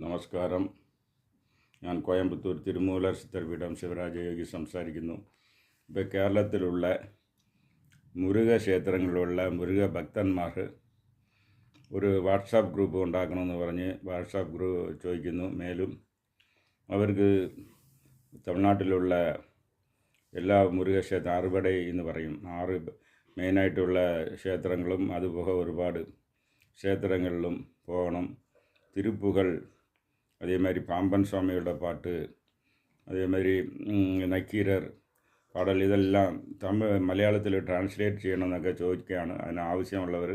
നമസ്കാരം. ഞാൻ കോയമ്പത്തൂർ തിരുമൂലർ ചിത്രപീഠം ശിവരാജയോഗി സംസാരിക്കുന്നു. ഇപ്പോൾ കേരളത്തിലുള്ള മുരുക ക്ഷേത്രങ്ങളിലുള്ള മുരുക ഭക്തന്മാർ ഒരു വാട്സാപ്പ് ഗ്രൂപ്പ് ഉണ്ടാക്കണമെന്ന് പറഞ്ഞ് വാട്സാപ്പ് ഗ്രൂപ്പ് ചോദിക്കുന്നു. മേലും അവർക്ക് തമിഴ്നാട്ടിലുള്ള എല്ലാ മുരുക ക്ഷേത്രം അറുപടை എന്ന് പറയും, 6 മെയിനായിട്ടുള്ള ക്ഷേത്രങ്ങളും അതുപോലെ ഒരുപാട് ക്ഷേത്രങ്ങളിലും പോകണം. തിരുപ്പുകൾ, அதேமாதிரி பாம்பன் சுவாமியோட பாட்டு, அதேமாதிரி നക്കീരർ പാടൽ, ഇതെല്ലാം മലയാളത്തിൽ ട്രാൻസ്ലേറ്റ് ചെയ്യണമെന്നൊക്കെ ചോദിക്കുകയാണ്. അതിന് ആവശ്യമുള്ളവർ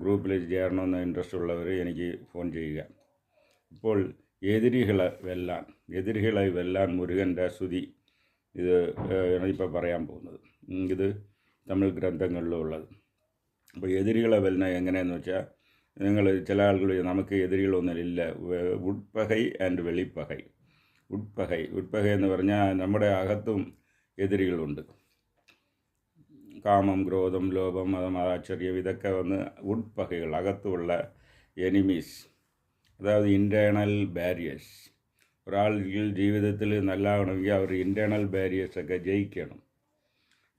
ഗ്രൂപ്പിൽ ചേരണമെന്ന് ഇൻട്രസ്റ്റ് ഉള്ളവർ എനിക്ക് ഫോൺ ചെയ്യുക. ഇപ്പോൾ എതിരികളെ വെല്ലാൻ മുരുകൻ്റെ സ്തുതി, ഇത് ഇപ്പോൾ പറയാൻ പോകുന്നത്. ഇത് തമിഴ് ഗ്രന്ഥങ്ങളിലുള്ളത്. അപ്പോൾ എതിരികളെ വെല്ലുന്ന എങ്ങനെയെന്ന് വെച്ചാൽ, നിങ്ങൾ ചില ആളുകൾ നമുക്ക് എതിരികളൊന്നുമില്ല. ഉட்பகை ആൻഡ് വെളിപ്പകை. ഉட்பகை എന്ന് പറഞ്ഞാൽ നമ്മുടെ അകത്തും എതിരികളുണ്ട്. കാമം, ക്രോധം, ലോഭം, മതം, ആശ്ചര്യം, ഇതൊക്കെ വന്ന് ഉட்பகைകൾ, അകത്തുള്ള എനിമീസ്, അതായത് ഇൻറ്റേർണൽ ബാരിയേഴ്സ്. ഒരാൾ ജീവിതത്തിൽ നല്ലതാണെങ്കിൽ അവർ ഇൻറ്റേർണൽ ബാരിയേഴ്സൊക്കെ ജയിക്കണം.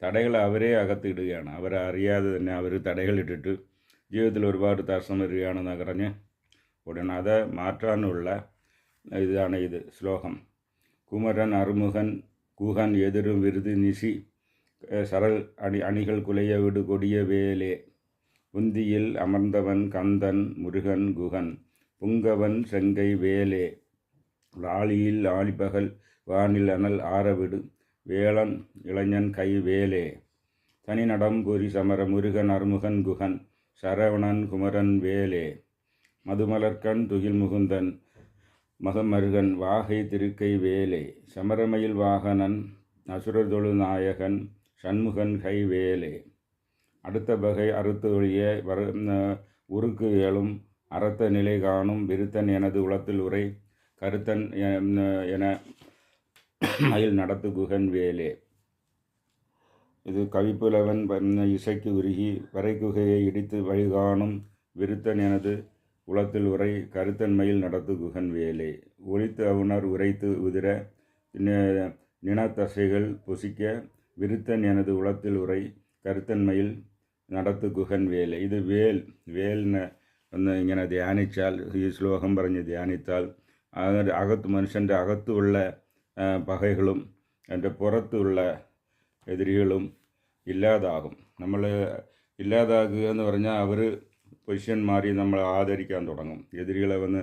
തടകൾ അവരെ അകത്തിടുകയാണ്. അവരറിയാതെ തന്നെ അവർ തടകളിട്ടിട്ട് ജീവിതത്തിൽ ഒരുപാട് തടസ്സം വരികയാണെന്ന് പറഞ്ഞ് ഉടനെ അത് മാറ്റാനുള്ള ഇതാണ് ഇത് ശ്ലോകം. കുമരൻ അറുമുഖൻ குகன் எதிரும் விருது நிசி சரல் அணிகள் குலைய விடு கொடிய வேலே உந்தியில் அமர்ந்தவன் கந்தன் முருகன் குகன் புங்கவன் செங்கை வேலே லாளியில் ஆலிபகல் வானில் அனல் ஆரவிடு வேளன் இளைஞன் கை வேலே தனி நடம் பொறி சமர முருகன் அறுமுகன் குகன் சரவணன் குமரன் வேலே மதுமலர்கண் துகில் முகுந்தன் மகமருகன் வாகை திருக்கை வேலே சமரமயில் வாகனன் அசுரதொழு நாயகன் சண்முகன் கை வேலே அடுத்த வகை அறுத்து ஒழிய உருக்கு ஏழும் அறத்த நிலை காணும் விருத்தன் எனது உளத்தில் உரை கருத்தன் என மயில் நடத்து குகன் வேலே. இது கவிப்புலவன் இசைக்கு உருகி வரைக்குகையை இடித்து வழிகாணும் விருத்தன் எனது உளத்தில் உரை கருத்தன்மையில் நடத்து குகன் வேலை. ஒழித்து அவுணர் உரைத்து உதிர நினத்தசைகள் பொசிக்க விருத்தன் எனது உளத்தில் உரை കരുത്തന്മയിൽ നടത്തു ഗുഹൻ വേല. ഇത് വേലിനെ ഒന്ന് ഇങ്ങനെ ധ്യാനിച്ചാൽ, ഈ ശ്ലോകം പറഞ്ഞ് ധ്യാനിച്ചാൽ മനുഷ്യൻ്റെ അകത്തുള്ള പകകളും എൻ്റെ പുറത്തുള്ള എതിരികളും ഇല്ലാതാകും. നമ്മൾ ഇല്ലാതാക്കുക എന്ന് പറഞ്ഞാൽ അവർ പൊസിഷൻ മാറി നമ്മൾ ആദരിക്കാൻ തുടങ്ങും. എതിരികളെ വന്ന്